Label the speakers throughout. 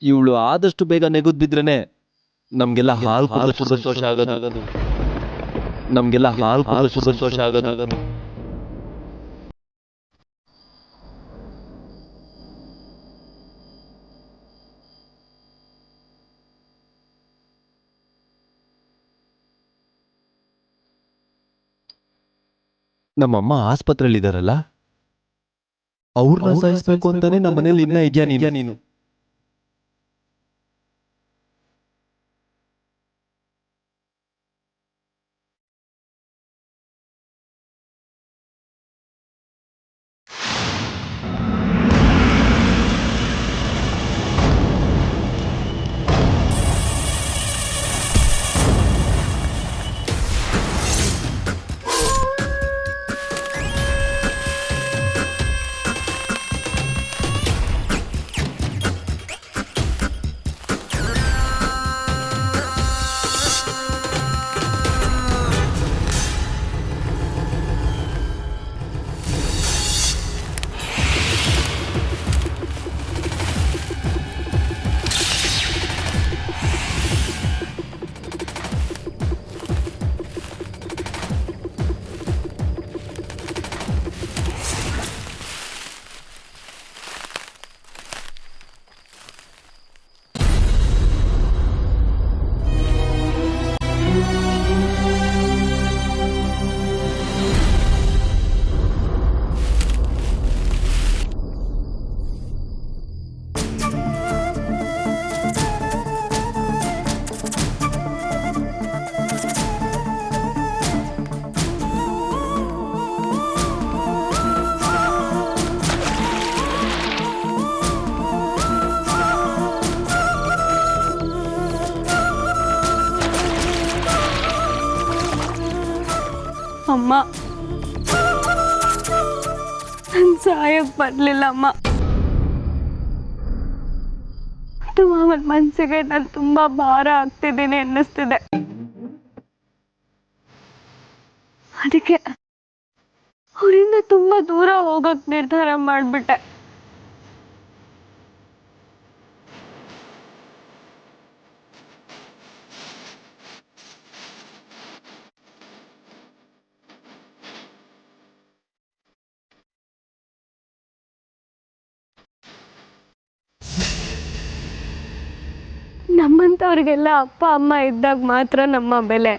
Speaker 1: ಇವಳು ಆದಷ್ಟು ಬೇಗ ನೆಗೆದು ಬಿದ್ರೇನೆ ನಮ್ಗೆಲ್ಲ ಹಾಲು ಕುಡಿದಷ್ಟು ಸಂತೋಷ ಆಗೋದು. ನಮ್ಗೆಲ್ಲ ಹಾಲು ಕುಡಿದಷ್ಟು ಸಂತೋಷ ಆಗೋದು. ನಮ್ಮಮ್ಮ ಆಸ್ಪತ್ರೆಯಲ್ಲಿದ್ದಾರಲ್ಲ, ಅವ್ರನ್ನ ಸಾಯಿಸ್ಬೇಕು ಅಂತಾನೆ ನಮ್ಮ ಮನೇಲಿ ಇನ್ನ ಇದೆಯಾ ನೀನು?
Speaker 2: ಅಮ್ಮ ನನ್ ಸಾಯಕ್ ಬರ್ಲಿಲ್ಲ ಅಮ್ಮ. ಮಾವನ್ ಮನ್ಸಿಗೆ ನಾನು ತುಂಬಾ ಭಾರ ಆಗ್ತಿದ್ದೀನಿ ಅನ್ನಿಸ್ತಿದೆ. ಅದಕ್ಕೆ ಅವರಿಂದ ತುಂಬಾ ದೂರ ಹೋಗಕ್ ನಿರ್ಧಾರ ಮಾಡ್ಬಿಟ್ಟೆ. ನಮ್ಮಂತವ್ರಿಗೆಲ್ಲ ಅಪ್ಪ ಅಮ್ಮ ಇದ್ದಾಗ ಮಾತ್ರ ನಮ್ಮ ಬೆಲೆ.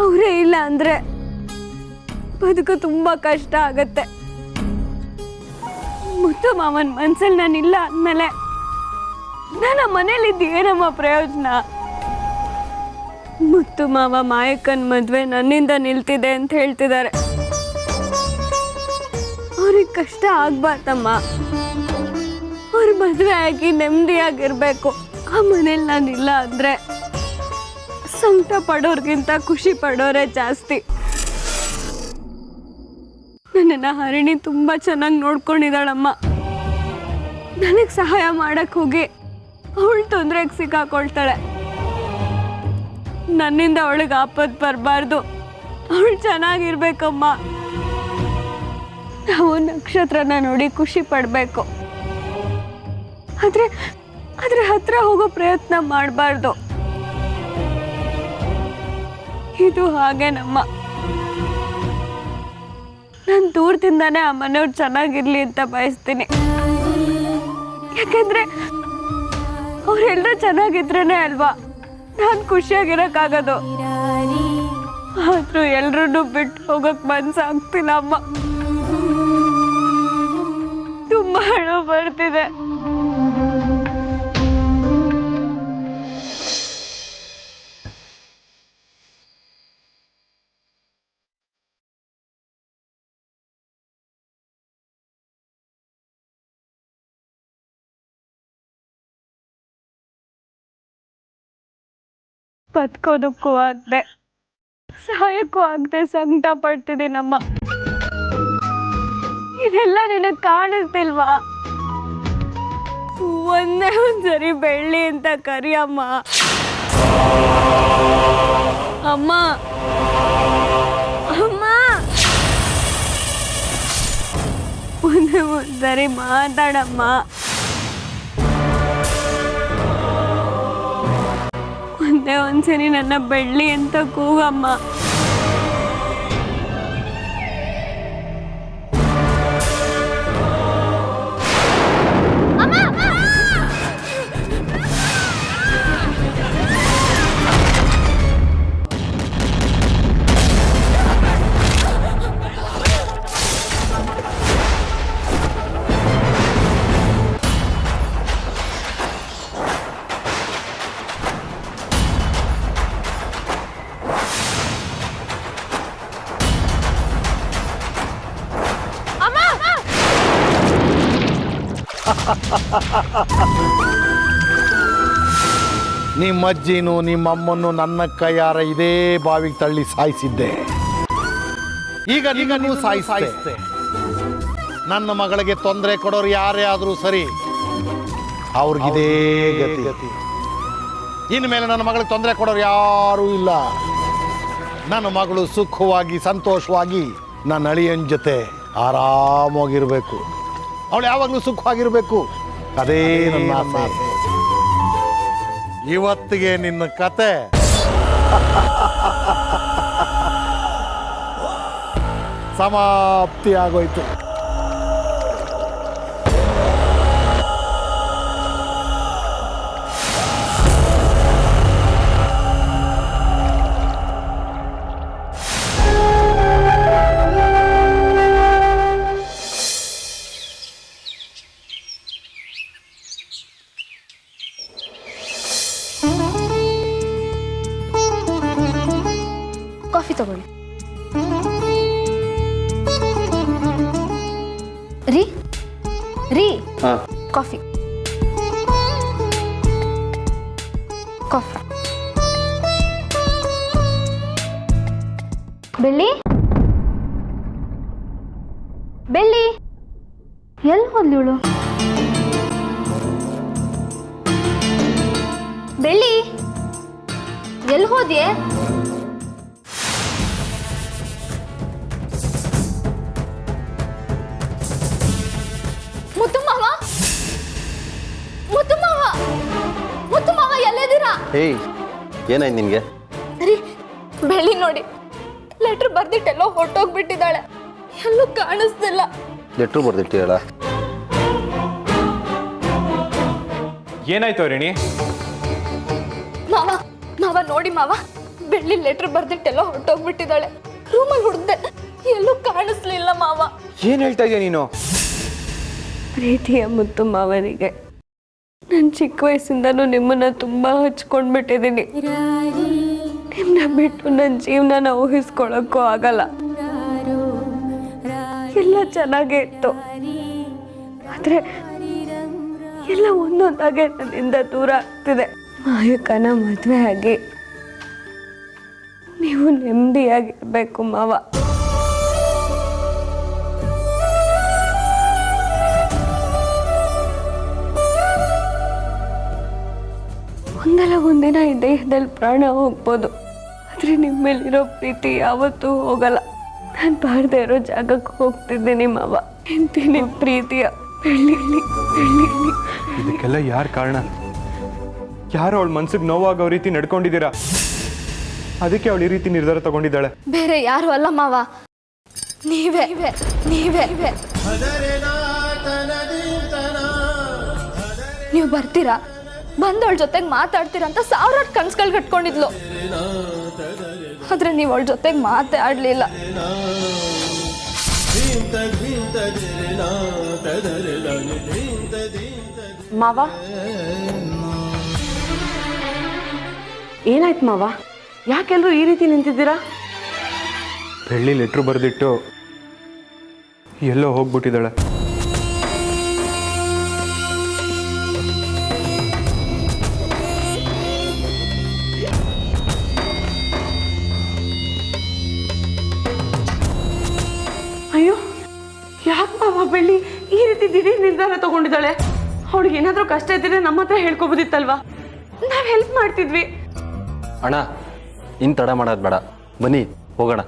Speaker 2: ಅವರೇ ಇಲ್ಲ ಅಂದ್ರೆ ಬದುಕು ತುಂಬಾ ಕಷ್ಟ ಆಗತ್ತೆ. ಮುತ್ತು ಮಾವನ್ ಮನ್ಸಲ್ಲಿ ನಾನಿಲ್ಲ ಅಂದ್ಮೇಲೆ ನಾನು ಮನೇಲಿದ್ದು ಏನಮ್ಮ ಪ್ರಯೋಜನ? ಮುತ್ತು ಮಾವ ಮಾಯಕ್ಕನ್ ಮದ್ವೆ ನನ್ನಿಂದ ನಿಲ್ತಿದೆ ಅಂತ ಹೇಳ್ತಿದ್ದಾರೆ. ಅವ್ರಿಗೆ ಕಷ್ಟ ಆಗ್ಬಾರ್ದಮ್ಮ. ಅವ್ರ ಮದುವೆ ಆಗಿ ನೆಮ್ಮದಿಯಾಗಿರ್ಬೇಕು. ಆ ಮನೇಲಿ ನಾನಿಲ್ಲ ಅಂದ್ರೆ ಸಂಕಟ ಪಡೋರ್ಗಿಂತ ಖುಷಿ ಪಡೋರೇ ಜಾಸ್ತಿ. ನನ್ನನ್ನ ಹರಿಣಿ ತುಂಬಾ ಚೆನ್ನಾಗಿ ನೋಡ್ಕೊಂಡಿದ್ದಾಳಮ್ಮ. ನನಗೆ ಸಹಾಯ ಮಾಡಕ್ ಹೋಗಿ ಅವಳು ತೊಂದರೆಗೆ ಸಿಕ್ಕಾಕೊಳ್ತಾಳೆ. ನನ್ನಿಂದ ಅವಳಿಗೆ ಆಪತ್ ಬರಬಾರ್ದು. ಅವಳು ಚೆನ್ನಾಗಿರ್ಬೇಕಮ್ಮ. ನಾವು ನಕ್ಷತ್ರನ ನೋಡಿ ಖುಷಿ ಪಡ್ಬೇಕು. ಆದ್ರೆ ಹತ್ರ ಹೋಗೋ ಪ್ರಯತ್ನ ಮಾಡಬಾರ್ದು. ಇದು ಹಾಗೇನಮ್ಮ. ನಾನು ದೂರದಿಂದಾನೇ ಆ ಮನೆಯವ್ರು ಚೆನ್ನಾಗಿರ್ಲಿ ಅಂತ ಬಯಸ್ತೀನಿ. ಯಾಕಂದ್ರೆ ಅವ್ರೆಲ್ಲರೂ ಚೆನ್ನಾಗಿದ್ರೇನೆ ಅಲ್ವಾ ನಾನು ಖುಷಿಯಾಗಿರಕ್ಕಾಗೋದು. ಆದ್ರೂ ಎಲ್ರೂ ಬಿಟ್ಟು ಹೋಗಕ್ ಮನ್ಸಾಗ್ತಿಲ್ಲ ಅಮ್ಮ. ತುಂಬಾ ಅಳು ಬರ್ತಿದೆ. ಬದುಕೋದಕ್ಕೂ ಆಗದೆ ಸಹಾಯಕ್ಕೂ ಆಗದೆ ಸಂಕಟ ಪಡ್ತಿದ್ದೀನಮ್ಮ. ಇದೆಲ್ಲ ನಿನಗೆ ಕಾಣಿಸ್ತಿಲ್ವಾ? ಒಂದೇ ಒಂದ್ಸರಿ ಬೆಳ್ಳಿ ಅಂತ ಕರಿಯಮ್ಮ. ಅಮ್ಮ ಅಮ್ಮ ಒಂದೇ ಒಂದ್ಸರಿ ಮಾತಾಡಮ್ಮ. ಒಂದೇ ಒಂದ್ಸರಿ ನನ್ನ ಬೆಳ್ಳಿ ಅಂತ ಕೂಗಮ್ಮ.
Speaker 3: ನಿಮ್ಮಜ್ಜಿನೂ ನಿಮ್ಮಮ್ಮನ್ನು ನನ್ನ ಕೈಯಾರ ಇದೇ ಬಾವಿಗೆ ತಳ್ಳಿ ಸಾಯಿಸಿದ್ದೆ. ಈಗ ನೀವು ಸಾಯಿಸ್ತೆ. ನನ್ನ ಮಗಳಿಗೆ ತೊಂದರೆ ಕೊಡೋರು ಯಾರೇ ಆದರೂ ಸರಿ, ಅವ್ರಿಗಿದೇ ಗತಿ. ಇನ್ಮೇಲೆ ನನ್ನ ಮಗಳಿಗೆ ತೊಂದರೆ ಕೊಡೋರು ಯಾರೂ ಇಲ್ಲ. ನನ್ನ ಮಗಳು ಸುಖವಾಗಿ ಸಂತೋಷವಾಗಿ ನನ್ನ ಅಳಿಯನ ಜೊತೆ ಆರಾಮಾಗಿರ್ಬೇಕು. ಅವಳು ಯಾವಾಗಲೂ ಸುಖವಾಗಿರ್ಬೇಕು. ಅದೇ ನನ್ನ ಆಸೆ. ಇವತ್ತಿಗೆ ನಿನ್ನ ಕತೆ ಸಮಾಪ್ತಿ ಆಗೋಯ್ತು.
Speaker 4: ಕಾಫಿ ತಗೊಳ್ಳಿ. ರೀ ರೀ ಕಾಫಿ ಕಾಫಿ. ಬೆಳ್ಳಿ ಬೆಳ್ಳಿ ಎಲ್ಲಿ ಹೋದ್ಲಿವಳು? ಬೆಳ್ಳಿ ಎಲ್ಲಿ ಹೋದ್ಯೆ? ಮುತ್ತು ಮಾವ ಎಲ್ಲಿದ್ದೀರಾ?
Speaker 1: ಏಯ್, ಏನಾಯ್ತು ನಿನ್ಗೆ?
Speaker 4: ರೀ ಬೆಳ್ಳಿ ನೋಡಿ, ಲೆಟರ್ ಬರ್ದಿಟ್ಟೆಲ್ಲೋ ಹೊರಟೋಗ್ಬಿಟ್ಟಿದ್ದಾಳೆ. ಎಲ್ಲೂ ಕಾಣಿಸ್ತಿಲ್ಲ.
Speaker 1: ಲೆಟ್ರು ಬರ್ದಿಟ್ಟಿರಲ್ಲ?
Speaker 5: ಏನಾಯ್ತು ರೇಣಿ?
Speaker 4: ಮಾವ ಮಾವ ನೋಡಿ ಮಾವ, ಬೆಳ್ಳಿ ಲೆಟರ್ ಬರ್ದಿಟ್ಟೆಲ್ಲೋ ಹೊರಟೋಗ್ಬಿಟ್ಟಿದ್ದಾಳೆ. ರೂಮಲ್ಲಿ ಹುಡ್ದೆ, ಎಲ್ಲೂ ಕಾಣಿಸ್ಲಿಲ್ಲ ಮಾವ.
Speaker 5: ಏನ್ ಹೇಳ್ತಾ ಇದೀಯ ನೀನು?
Speaker 2: ಪ್ರೀತಿಯ ಮುತ್ತು ಮಾವನಿಗೆ ನಾನು ಚಿಕ್ಕ ವಯಸ್ಸಿಂದನೂ ನಿಮ್ಮನ್ನ ತುಂಬಾ ಹಚ್ಕೊಂಡ್ಬಿಟ್ಟಿದ್ದೀನಿ. ನಿಮ್ಮನ್ನ ಬಿಟ್ಟು ನನ್ನ ಜೀವನನ ಊಹಿಸ್ಕೊಳ್ಳೋಕ್ಕೂ ಆಗಲ್ಲ. ಎಲ್ಲ ಚೆನ್ನಾಗೇ ಇತ್ತು, ಆದರೆ ಎಲ್ಲ ಒಂದೊಂದಾಗೆ ನನ್ನಿಂದ ದೂರ ಆಗ್ತಿದೆ. ಮಾಯಕನ ಮದುವೆ ಆಗಿ ನೀವು ನೆಮ್ಮದಿಯಾಗಿರ್ಬೇಕು ಮಾವ. ಒಂದಲ್ಲ ಒಂದಿನ ಈ ದೇಹದಲ್ಲಿ ಪ್ರಾಣ ಹೋಗ್ಬೋದು, ಆದರೆ ನಿಮ್ಮ ಮೇಲಿರೋ ಪ್ರೀತಿ ಯಾವತ್ತೂ ಹೋಗಲ್ಲ. ನಾನು ಬಾರದೇ ಇರೋ ಜಾಗಕ್ಕೆ ಹೋಗ್ತಿದ್ದೀನಿ ಮಾವ. ಎಂತೀನಿ ಪ್ರೀತಿಯ ಬೆಳ್ಳಿಲಿ.
Speaker 5: ಇದಕ್ಕೆಲ್ಲ ಯಾರು ಕಾರಣ? ಯಾರು ಅವಳ ಮನ್ಸಿಗೆ ನೋವಾಗೋ ರೀತಿ ನಡ್ಕೊಂಡಿದ್ದೀರಾ? ಅದಕ್ಕೆ ಅವಳು ಈ ರೀತಿ ನಿರ್ಧಾರ ತಗೊಂಡಿದ್ದಾಳೆ.
Speaker 4: ಬೇರೆ ಯಾರು ಅಲ್ಲ ಮಾವ, ನೀವೇ ನೀವೇ. ನೀವು ಬರ್ತೀರಾ, ಬಂದವಳ ಜೊತೆಗೆ ಮಾತಾಡ್ತೀರಾ ಅಂತ ಸಾವಿರಾರು ಕನ್ಸುಗಳು ಕಟ್ಕೊಂಡಿದ್ಲು. ಆದ್ರೆ ನೀವು ಅವಳ ಜೊತೆಗೆ ಮಾತೇ ಆಡ್ಲಿಲ್ಲ.
Speaker 6: ಮಾವ, ಏನಾಯ್ತು ಮಾವ? ಯಾಕೆಲ್ಲರೂ ಈ ರೀತಿ ನಿಂತಿದ್ದೀರಾ?
Speaker 5: ಬೆಳ್ಳಿ ಲೆಟ್ರು ಬರೆದಿಟ್ಟು ಎಲ್ಲೋ ಹೋಗ್ಬಿಟ್ಟಿದ್ದಾಳೆ.
Speaker 6: ಅಯ್ಯೋ, ಯಾಕೆ ಮಾವ ಬೆಳ್ಳಿ ಈ ರೀತಿ ದಿಢೀರ್ ನಿರ್ಧಾರ ತಗೊಂಡಿದ್ದಾಳೆ? ಅವಳಿಗೆ ಏನಾದರೂ ಕಷ್ಟ ಇದ್ದರೆ ನಮ್ಮ ಹತ್ರ ಹೇಳ್ಕೊಬೋದಿತ್ತಲ್ವಾ? ನಾವು ಹೆಲ್ಪ್ ಮಾಡ್ತಿದ್ವಿ.
Speaker 1: ಅಣ್ಣ, ಇನ್ನು ತಡ ಮಾಡೋದು ಬೇಡ, ಬನ್ನಿ ಹೋಗೋಣ.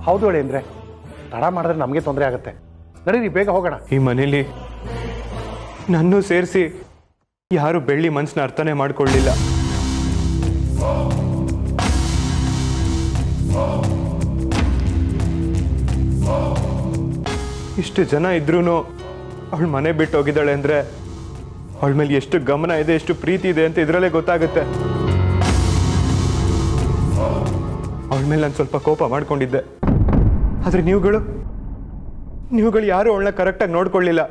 Speaker 3: ಹೌದು ಹೇಳಿ ಅಂದರೆ, ತಡ ಮಾಡಿದ್ರೆ ನಮಗೆ ತೊಂದರೆ ಆಗುತ್ತೆ. ನಡೀರಿ, ಬೇಗ ಹೋಗೋಣ.
Speaker 5: ಈ ಮನೇಲಿ ನನ್ನೂ ಸೇರಿಸಿ ಯಾರು ಬೆಳ್ಳಿ ಮನ್ಸನ್ನ ಅರ್ಥನೇ ಮಾಡ್ಕೊಳ್ಳಿಲ್ಲ. ಇಷ್ಟು ಜನ ಇದ್ರೂ ಅವಳು ಮನೆ ಬಿಟ್ಟು ಹೋಗಿದ್ದಾಳೆ ಅಂದರೆ ಅವಳ ಮೇಲೆ ಎಷ್ಟು ಗಮನ ಇದೆ, ಎಷ್ಟು ಪ್ರೀತಿ ಇದೆ ಅಂತ ಇದರಲ್ಲೇ ಗೊತ್ತಾಗುತ್ತೆ. ಅವಳ ಮೇಲೆ ನಾನು ಸ್ವಲ್ಪ ಕೋಪ ಮಾಡ್ಕೊಂಡಿದ್ದೆ. ಆದರೆ ನೀವುಗಳು ಯಾರು ಅವಳನ್ನ ಕರೆಕ್ಟಾಗಿ ನೋಡ್ಕೊಳ್ಳಿಲ್ಲ.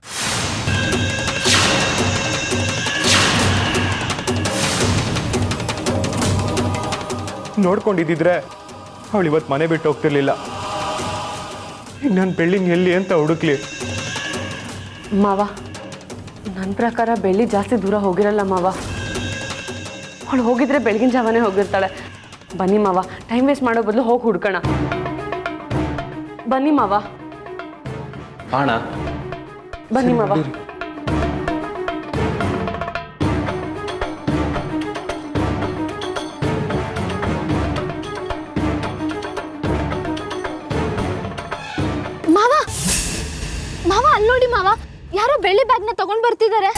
Speaker 5: ನೋಡ್ಕೊಂಡಿದ್ದಿದ್ರೆ ಅವಳು ಇವತ್ತು ಮನೆ ಬಿಟ್ಟು ಹೋಗ್ತಿರ್ಲಿಲ್ಲ. ಈಗ ನಾನು ಬೆಳ್ಳಿನ ಎಲ್ಲಿ ಅಂತ ಹುಡುಕ್ಲಿ?
Speaker 6: ಮಾವ, ನನ್ನ ಪ್ರಕಾರ ಬೆಳ್ಳಿ ಜಾಸ್ತಿ ದೂರ ಹೋಗಿರಲ್ಲ ಮಾವ. ಅವಳು ಹೋಗಿದ್ರೆ ಬೆಳಗಿನ ಜಾವನೇ ಹೋಗಿರ್ತಾಳೆ. ಬನ್ನಿ ಮಾವ, ಟೈಮ್ ವೇಸ್ಟ್ ಮಾಡೋ ಬದಲು ಹೋಗಿ ಹುಡ್ಕೋಣ. ಬನ್ನಿ ಮಾವ,
Speaker 1: ಅಣ್ಣ
Speaker 6: ಬನ್ನಿ ಮಾವ.
Speaker 4: ಮಾವ ಮಾವ ಅಲ್ಲಿ ನೋಡಿ ಮಾವ, ಯಾರೋ ಬೆಳ್ಳಿ ಬ್ಯಾಗ್ನ ತಗೊಂಡ್ ಬರ್ತಿದ್ದಾರೆ.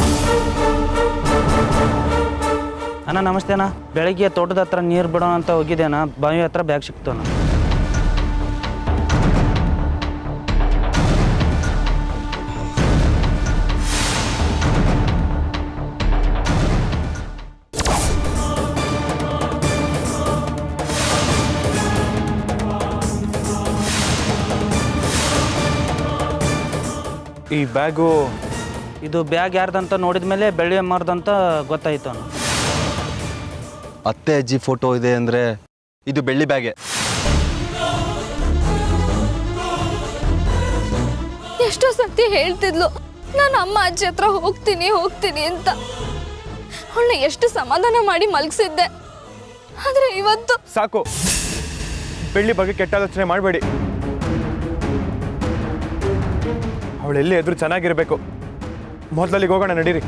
Speaker 7: ಅಣ್ಣ ನಮಸ್ತೆ ಅಣ್ಣ. ಬೆಳಗ್ಗೆ ತೋಟದ ಹತ್ರ ನೀರು ಬಿಡೋಣ ಅಂತ ಹೋಗಿದ್ದೆ ಅಣ್ಣ, ಬಾವಿ ಹತ್ರ ಬ್ಯಾಗ್ ಸಿಕ್ತು ಅಣ್ಣ.
Speaker 5: ಈ ಬ್ಯಾಗು
Speaker 7: ಇದು ಬ್ಯಾಗ್ ಯಾರ್ದಂತ ನೋಡಿದ ಮೇಲೆ ಬೆಳ್ಳಿ ಮಾರ್ದಂತ ಗೊತ್ತಾಯ್ತು ಅಣ್ಣ.
Speaker 1: ಅತ್ತೆ ಅಜ್ಜಿ ಫೋಟೋ ಇದೆ ಅಂದರೆ ಇದು ಬೆಳ್ಳಿ ಬ್ಯಾಗೆ.
Speaker 4: ಎಷ್ಟೋ ಸತಿ ಹೇಳ್ತಿದ್ಲು ನಾನು ಅಮ್ಮ ಅಜ್ಜಿ ಹತ್ರ ಹೋಗ್ತೀನಿ ಅಂತ. ಅವಳನ್ನ ಎಷ್ಟು ಸಮಾಧಾನ ಮಾಡಿ ಮಲಗಿಸಿದ್ದೆ. ಆದ್ರೆ ಇವತ್ತು
Speaker 5: ಸಾಕು, ಬೆಳ್ಳಿ ಬಗ್ಗೆ ಕೆಟ್ಟ ಆಲೋಚನೆ ಮಾಡಬೇಡಿ. ಅವಳೆಲ್ಲಿ ಎದುರು ಚೆನ್ನಾಗಿರ್ಬೇಕು. ಮೊದಲಲ್ಲಿಗೆ ಹೋಗೋಣ, ನಡೀರಿ.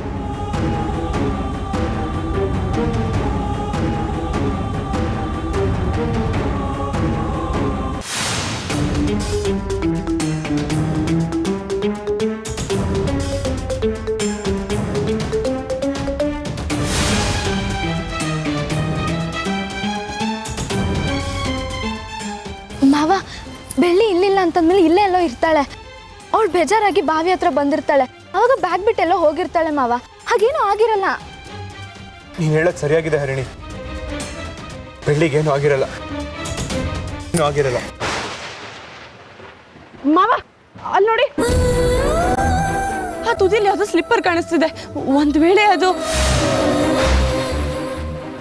Speaker 4: ಮಾವ, ಬೆಳ್ಳಿ ಇಲ್ಲಿಲ್ಲ ಅಂತಂದ್ಮೇಲೆ ಇಲ್ಲೇ ಎಲ್ಲೋ ಇರ್ತಾಳೆ. ಅವಳು ಬೇಜಾರಾಗಿ ಬಾವಿ ಹತ್ರ ಬಂದಿರ್ತಾಳೆ. ಅವಾಗ ಬ್ಯಾಗ್ ಬಿಟ್ಟೆಲ್ಲೋ ಹೋಗಿರ್ತಾಳೆ ಮಾವ. ಹಾಗೇನೂ ಆಗಿರಲ್ಲ.
Speaker 5: ನೀನು ಹೇಳೋದು ಸರಿಯಾಗಿದೆ ಹರಿಣಿ. ಬೆಳ್ಳಿಗೇನು ಆಗಿರಲ್ಲ, ಏನೂ ಆಗಿರಲ್ಲ.
Speaker 6: ಮಾವ ಅಲ್ಲಿ ನೋಡಿ, ಆ ತುದಿಲಿ ಯಾವುದೋ ಸ್ಲಿಪ್ಪರ್ ಕಾಣಿಸ್ತಿದೆ. ಒಂದ್ ವೇಳೆ ಅದು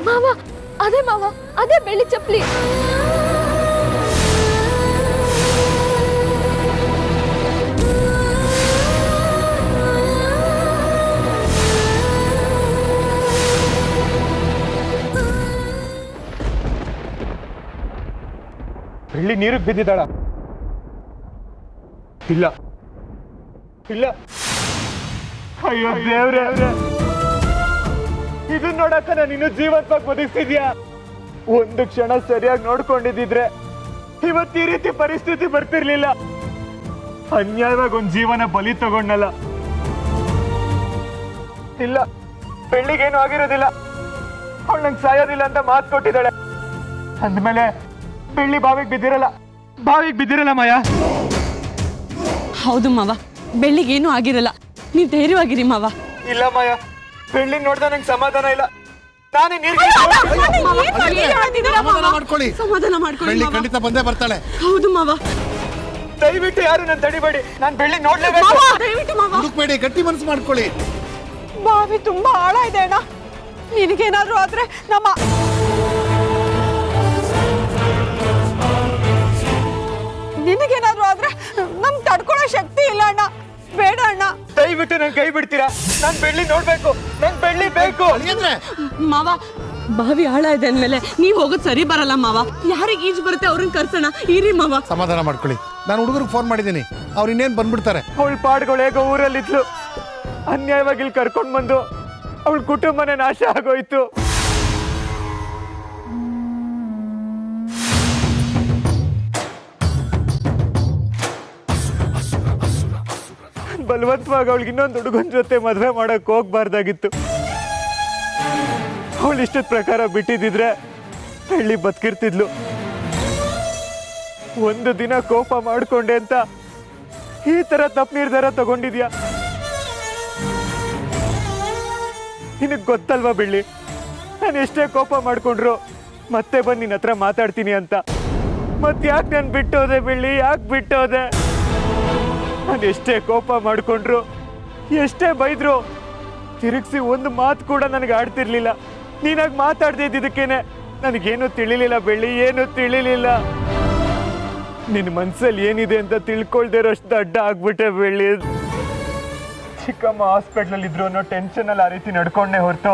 Speaker 4: ಮಾವ, ಅದೇ ಬೆಳ್ಳಿ ಚಪ್ಪಲಿ.
Speaker 5: ಬೆಳ್ಳಿ ನೀರಿಗೆ ಬಿದ್ದಿದ್ದಾಳ? ಇಲ್ಲ. ಅಯ್ಯೋ ದೇವ್ರೆ, ಇದನ್ನ ನೋಡಕ್ಕ ನಾನು ಇನ್ನೂ ಜೀವಂತವಾಗಿ ಬದುಕ್ತಿದ್ಯಾ? ಒಂದು ಕ್ಷಣ ಸರಿಯಾಗಿ ನೋಡ್ಕೊಂಡಿದ್ದಿದ್ರೆ ಇವತ್ತು ಈ ರೀತಿ ಪರಿಸ್ಥಿತಿ ಬರ್ತಿರ್ಲಿಲ್ಲ. ಅನ್ಯಾಯವಾಗಿ ಒಂದು ಜೀವನ ಬಲಿ ತಗೊಂಡಲ್ಲ. ಇಲ್ಲ, ಬೆಳ್ಳಿಗೇನು ಆಗಿರೋದಿಲ್ಲ. ಅವಳು ನಂಗೆ ಸಾಯೋದಿಲ್ಲ ಅಂತ ಮಾತು ಕೊಟ್ಟಿದ್ದಾಳೆ. ಅಂದ್ಮೇಲೆ ಬೆಳ್ಳಿ ಬಾವಿಗೆ ಬಿದ್ದಿರಲ್ಲ ಮಾಯ.
Speaker 6: ಹೌದು ಮಾವ, ಬೆಳ್ಳಿಗೇನು ಆಗಿರಲ್ಲ. ನೀವು ಧೈರ್ಯವಾಗಿರಿ ಮಾವ.
Speaker 5: ಇಲ್ಲ ಮಾಯ, ಬೆಳ್ಳಿ ನೋಡ್ದ ನಂಗೆ ಸಮಾಧಾನ ಇಲ್ಲ. ನಾನೇ
Speaker 3: ಮಾಡ್ಕೊಳ್ಳಿ.
Speaker 6: ಸಮಾಧಾನ ಮಾಡ್ಕೊಳ್ಳಿ
Speaker 3: ಬೆಳ್ಳಿ
Speaker 6: ಮಾವ.
Speaker 3: ಖಂಡಿತ ಬಂದೇ ಬರ್ತಾಳೆ.
Speaker 6: ಹೌದು ಮಾವ.
Speaker 5: ದಯವಿಟ್ಟು ಯಾರು ನಾನು ತಡಿಬೇಡಿ. ನಾನು ಬೆಳ್ಳಿ ನೋಡ್ಲೇಬೇಕು.
Speaker 6: ಮಾವ, ದಯವಿಟ್ಟು ಮಾವ.
Speaker 3: ಹುಡುಕ್ಬೇಡಿ, ಗಟ್ಟಿ ಮನಸ್ಸು ಮಾಡ್ಕೊಳ್ಳಿ.
Speaker 6: ಬಾವಿ ತುಂಬಾ ಆಳ ಇದೆ ಅಣ್ಣ. ನಿನಗೇನಾದ್ರೂ ಆದ್ರೆ ನಿನಗೇನಾದ್ರೂ ಆದ್ರೆ ನಮ್ ತಡ್ಕೊಳ್ಳೋ ಶಕ್ತಿ ಇಲ್ಲ ಅಣ್ಣ. ಬೇಡ ಅಣ್ಣ,
Speaker 5: ದಯವಿಟ್ಟು ನನ್ ಕೈ ಬಿಡ್ತೀರಾ? ನಾನು ಬೆಳ್ಳಿ ನೋಡ್ಬೇಕು, ನಂಗೆ ಬೆಳ್ಳಿ ಬೇಕು.
Speaker 6: ಮಾವ, ಬಾವಿ ಆಳ ಇದೆ ಅಂದ್ಮೇಲೆ ನೀವ್ ಹೋಗೋದ್ ಸರಿ ಬರಲ್ಲ ಮಾವ. ಯಾರಿಗೆ ಈಜು ಬರುತ್ತೆ ಅವ್ರನ್ನ ಕರ್ಸೋಣ. ಇರಿ ಮಾವ.
Speaker 3: ಸಮಾಧಾನ ಮಾಡ್ಕೊಳ್ಳಿ. ನಾನು ಹುಡುಗರಿಗೆ ಫೋನ್ ಮಾಡಿದ್ದೀನಿ, ಅವ್ರು ಇನ್ನೇನು ಬಂದ್ಬಿಡ್ತಾರೆ.
Speaker 5: ಅವಳ ಪಾಡ್ಗಳು ಹೇಗೋ ಊರಲ್ಲಿದ್ಲು, ಅನ್ಯಾಯವಾಗಿ ಇಲ್ಲಿ ಕರ್ಕೊಂಡ್ ಬಂದು ಅವಳ ಕುಟುಂಬನೇ ನಾಶ ಆಗೋಯ್ತು. ಬಲವಂತವಾಗಿ ಅವಳಿಗೆ ಇನ್ನೊಂದು ಹುಡುಗನ ಜೊತೆ ಮದುವೆ ಮಾಡಕ್ ಹೋಗ್ಬಾರ್ದಾಗಿತ್ತು. ಅವಳು ಇಷ್ಟದ ಪ್ರಕಾರ ಬಿಟ್ಟಿದ್ದಿದ್ರೆ ಬೆಳ್ಳಿ ಬದುಕಿರ್ತಿದ್ಲು. ಒಂದು ದಿನ ಕೋಪ ಮಾಡ್ಕೊಂಡೆ ಅಂತ ಈ ತರ ತಪ್ಪು ನಿರ್ಧಾರ ತಗೊಂಡಿದ್ಯಾ? ನಿನಗೆ ಗೊತ್ತಲ್ವಾ ಬೆಳ್ಳಿ, ನಾನು ಎಷ್ಟೇ ಕೋಪ ಮಾಡ್ಕೊಂಡ್ರು ಮತ್ತೆ ಬಂದು ನಿನ್ನ ಹತ್ರ ಮಾತಾಡ್ತೀನಿ ಅಂತ. ಮತ್ತೆ ಯಾಕೆ ನಾನು ಬಿಟ್ಟೋದೆ ಬೆಳ್ಳಿ, ಯಾಕೆ ಬಿಟ್ಟೋದೆ? ನಾನು ಎಷ್ಟೇ ಕೋಪ ಮಾಡ್ಕೊಂಡ್ರು, ಎಷ್ಟೇ ಬೈದ್ರು, ತಿರುಗಿಸಿ ಒಂದು ಮಾತು ಕೂಡ ನನಗೆ ಆಡ್ತಿರ್ಲಿಲ್ಲ. ನೀನಾಗ ಮಾತಾಡ್ದೆ ಇದ್ದಿದ್ದಕ್ಕೇನೆ ನನಗೇನು ತಿಳಿಲಿಲ್ಲ ಬೆಳ್ಳಿ, ಏನು ತಿಳಿಲಿಲ್ಲ. ನಿನ್ನ ಮನ್ಸಲ್ಲಿ ಏನಿದೆ ಅಂತ ತಿಳ್ಕೊಳ್ದೇ ಇರೋಷ್ಟು ಅಡ್ಡ ಆಗ್ಬಿಟ್ಟೆ ಬೆಳ್ಳಿ. ಚಿಕ್ಕಮ್ಮ ಹಾಸ್ಪಿಟ್ಲಲ್ಲಿ ಇದ್ರು ಅನ್ನೋ ಟೆನ್ಷನಲ್ಲಿ ಆ ರೀತಿ ನಡ್ಕೊಂಡೆ ಹೊರತು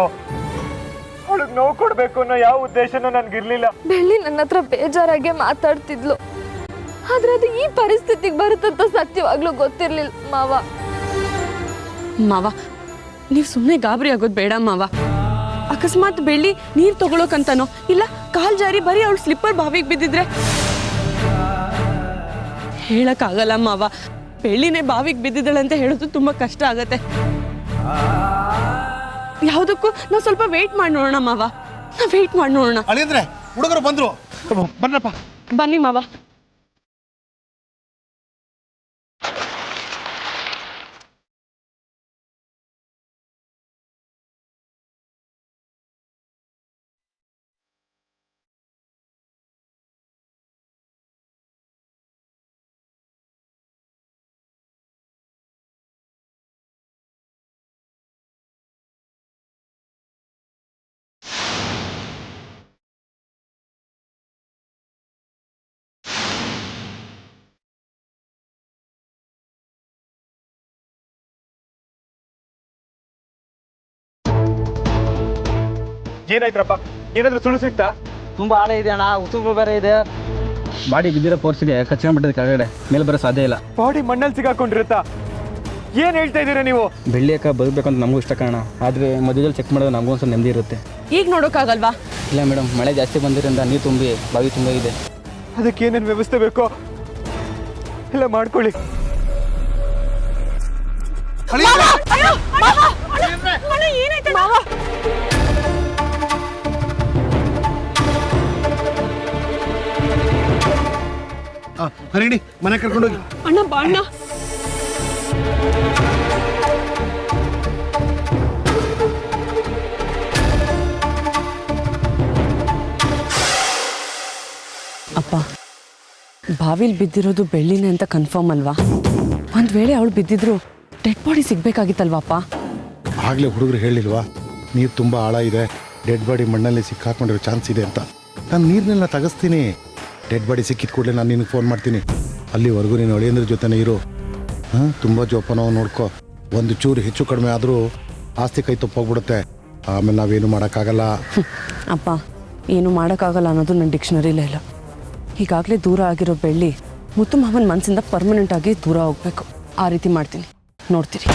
Speaker 5: ಅವಳಿಗೆ ನೋವು ಕೊಡ್ಬೇಕು ಅನ್ನೋ ಯಾವ ಉದ್ದೇಶನೂ ನನ್ಗಿರ್ಲಿಲ್ಲ.
Speaker 4: ಬೆಳ್ಳಿ ನನ್ನ ಹತ್ರ ಬೇಜಾರಾಗೆ ಮಾತಾಡ್ತಿದ್ಲು, ಆದ್ರೆ ಅದು ಈ ಪರಿಸ್ಥಿತಿಗೆ ಬರುತ್ತಂತ ಸತ್ಯವಾಗ್ಲೂ ಗೊತ್ತಿರ್ಲಿಲ್ಲ ಮಾವ.
Speaker 6: ಮಾವ, ನೀವು ಸುಮ್ಮನೆ ಗಾಬರಿ ಆಗೋದು ಬೇಡ ಮಾವ. ಅಕಸ್ಮಾತ್ ಬೆಳ್ಳಿ ನೀರು ತಗೊಳಕಂತನೋ ಇಲ್ಲ ಕಾಲ್ ಜಾರಿ ಬರೀ ಅವಳು ಸ್ಲಿಪ್ಪರ್ ಬಾವಿಗೆ ಬಿದ್ದಿದ್ರೆ ಹೇಳಕ್ಕಾಗಲ್ಲ ಮಾವ. ಬೆಳ್ಳಿನೇ ಬಾವಿಗೆ ಬಿದ್ದಿದ್ದಾಳೆ ಅಂತ ಹೇಳೋದು ತುಂಬಾ ಕಷ್ಟ ಆಗತ್ತೆ. ಯಾವುದಕ್ಕೂ ನಾವು ಸ್ವಲ್ಪ ವೇಟ್ ಮಾಡಿ ನೋಡೋಣ ಮಾವ, ನಾವು ವೇಟ್ ಮಾಡಿ ನೋಡೋಣ.
Speaker 3: ಅಳಿಯಂದ್ರೆ ಹುಡುಗರು ಬಂದ್ರು, ಬನ್ನಪ್ಪ.
Speaker 6: ಬನ್ನಿ ಮಾವ.
Speaker 5: ಏನಾಯ್ತ್ರಪ್ಪ? ಏನಾದ್ರೂ ಸುಳ್ಳು ಸಿಗ್ತಾ?
Speaker 7: ತುಂಬಾ ಆಳ ಇದೆ ಅಣ್ಣ, ಉಸುಬು ಬೇರೆ ಇದೆ. ಬಾಡಿ ಬಿದ್ದಿರೋ ಫೋರ್ಸ್ಗೆ ಕಚ್ಕೊಂಡ್ಬಿಟ್ಟಿದೆ ಕೆಳಗಡೆ, ಮೇಲೆ ಬರೋ ಸಾಧ್ಯ ಇಲ್ಲ.
Speaker 5: ಬಾಡಿ ಮಣ್ಣಲ್ಲಿ ಸಿಗಾಕೊಂಡಿರುತ್ತಾ? ಏನ್ ಹೇಳ್ತಾ ಇದ್ದೀರಾ ನೀವು?
Speaker 7: ಬೆಳ್ಳಿ ಅಕ್ಕ ಬದುಕಬೇಕು ಅಂತ ನಮಗೂ ಇಷ್ಟ ಕಾರಣ, ಆದರೆ ಮಧ್ಯದಲ್ಲಿ ಚೆಕ್ ಮಾಡಿದ್ರೆ ನಮಗೂ ಒಂದು ನೆಮ್ಮದಿ ಇರುತ್ತೆ.
Speaker 6: ಈಗ ನೋಡೋಕ್ಕಾಗಲ್ವಾ?
Speaker 7: ಇಲ್ಲ ಮೇಡಮ್, ಮಳೆ ಜಾಸ್ತಿ ಬಂದಿರೋದ್ರಿಂದ ನೀರು ತುಂಬಿ ಬಾವಿ ತುಂಬ ಇದೆ.
Speaker 5: ಅದಕ್ಕೆ ಏನೇನು ವ್ಯವಸ್ಥೆ ಬೇಕೋ ಎಲ್ಲ ಮಾಡ್ಕೊಳ್ಳಿ.
Speaker 3: ಹರಿಣಿ ಮನೆ ಕರ್ಕೊಂಡೋಗಿ.
Speaker 6: ಅಣ್ಣ ಬಾ ಅಣ್ಣ. ಅಪ್ಪ, ಬಾವಿಲಿ ಬಿದ್ದಿರೋದು ಬೆಳ್ಳಿನೇ ಅಂತ ಕನ್ಫರ್ಮ್ ಅಲ್ವಾ? ಒಂದ್ ವೇಳೆ ಅವಳು ಬಿದ್ದಿದ್ರು ಡೆಡ್ ಬಾಡಿ ಸಿಗ್ಬೇಕಾಗಿತ್ತಲ್ವಾಪ್ಪ?
Speaker 3: ಆಗ್ಲೇ ಹುಡುಗರು ಹೇಳಿಲ್ವಾ ನೀರು ತುಂಬ ಆಳ ಇದೆ, ಡೆಡ್ ಬಾಡಿ ಮಣ್ಣಲ್ಲಿ ಸಿಕ್ಕಾಕೊಂಡಿರೋ ಚಾನ್ಸ್ ಇದೆ ಅಂತ. ನಾನು ನೀರನ್ನೆಲ್ಲ ತೆಗೆಸ್ತೀನಿ, ಡೆಡ್ ಬಾಡಿ ಸಿಕ್ಕಿದ ಕೂಡಲೇ ನಾನು ನಿನಗೆ ಫೋನ್ ಮಾಡ್ತೀನಿ. ಅಲ್ಲಿವರೆಗೂ ನೀನು ಅಳಿಯಂದ್ರ ಜೊತೆನೇ ಇರು. ಹಾಂ, ತುಂಬ ಜೋಪಾನ ನೋಡ್ಕೊ. ಒಂದು ಚೂರು ಹೆಚ್ಚು ಕಡಿಮೆ ಆದರೂ ಆಸ್ತಿ ಕೈ ತಪ್ಪೋಗ್ಬಿಡುತ್ತೆ, ಆಮೇಲೆ ನಾವೇನು ಮಾಡೋಕ್ಕಾಗಲ್ಲ.
Speaker 6: ಅಪ್ಪ, ಏನು ಮಾಡೋಕ್ಕಾಗಲ್ಲ ಅನ್ನೋದು ನನ್ನ ಡಿಕ್ಷನರಿಲೇ ಇಲ್ಲ. ಈಗಾಗಲೇ ದೂರ ಆಗಿರೋ ಬೆಳ್ಳಿ ಮುತ್ತು ಮಾವನ ಮನಸ್ಸಿಂದ ಪರ್ಮನೆಂಟ್ ಆಗಿ ದೂರ ಹೋಗ್ಬೇಕು. ಆ ರೀತಿ ಮಾಡ್ತೀನಿ, ನೋಡ್ತೀರಿ.